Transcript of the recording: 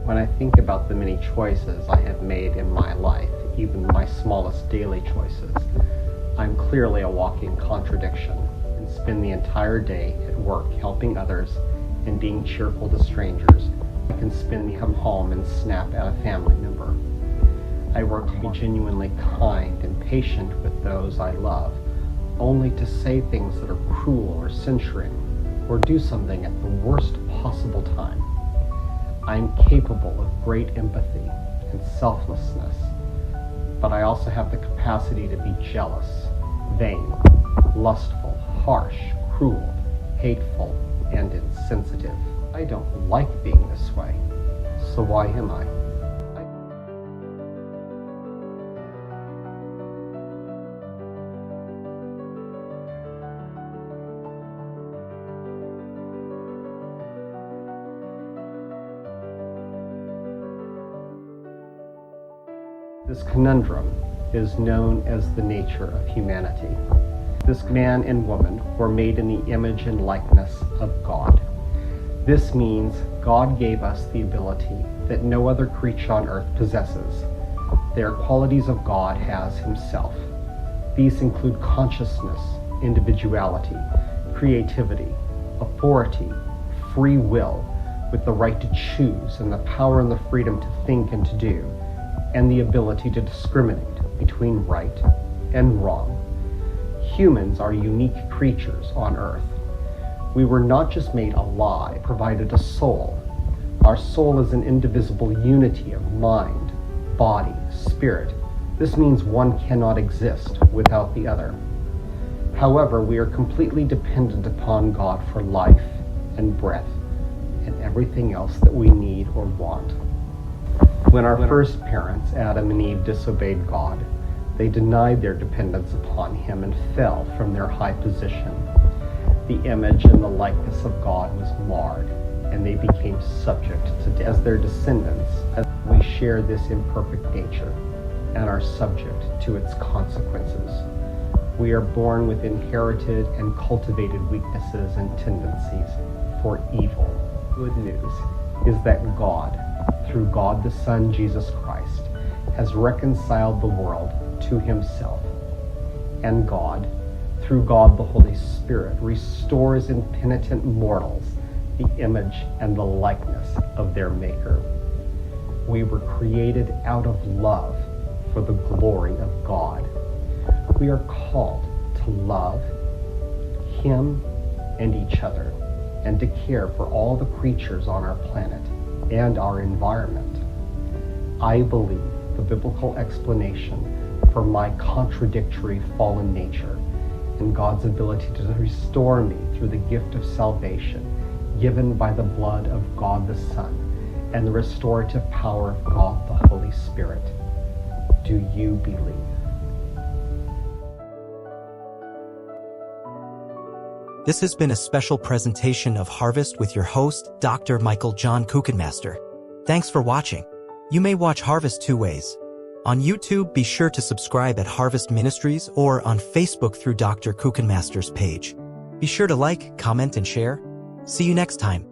When I think about the many choices I have made in my life, even my smallest daily choices, I'm clearly a walking contradiction and spend the entire day at work helping others and being cheerful to strangers. I can come home and snap at a family member. I work to be genuinely kind and patient with those I love, only to say things that are cruel or censuring, or do something at the worst possible time. I am capable of great empathy and selflessness, but I also have the capacity to be jealous, vain, lustful, harsh, cruel, hateful, and insensitive. I don't like being this way, so why am I? This conundrum is known as the nature of humanity. This man and woman were made in the image and likeness of God. This means God gave us the ability that no other creature on earth possesses. They are qualities of God has himself. These include consciousness, individuality, creativity, authority, free will, with the right to choose and the power and the freedom to think and to do, and the ability to discriminate between right and wrong. Humans are unique creatures on earth. We were not just made alive, provided a soul. Our soul is an indivisible unity of mind, body, spirit. This means one cannot exist without the other. However, we are completely dependent upon God for life and breath and everything else that we need or want. When our first parents, Adam and Eve, disobeyed God, they denied their dependence upon him and fell from their high position. The image and the likeness of God was marred, and they became subject to death. As their descendants, as we share this imperfect nature and are subject to its consequences. We are born with inherited and cultivated weaknesses and tendencies for evil. Good news is that God, through God the Son, Jesus Christ, has reconciled the world to himself. And God, through God the Holy Spirit, restores impenitent mortals the image and the likeness of their Maker. We were created out of love for the glory of God. We are called to love him and each other, and to care for all the creatures on our planet and our environment. I believe the biblical explanation for my contradictory fallen nature and God's ability to restore me through the gift of salvation given by the blood of God the Son and the restorative power of God the Holy Spirit. Do you believe? This has been a special presentation of Harvest with your host, Dr. Michael John Kuchenmaster. Thanks for watching. You may watch Harvest two ways. On YouTube, be sure to subscribe at Harvest Ministries, or on Facebook through Dr. Kuchenmaster's page. Be sure to like, comment, and share. See you next time.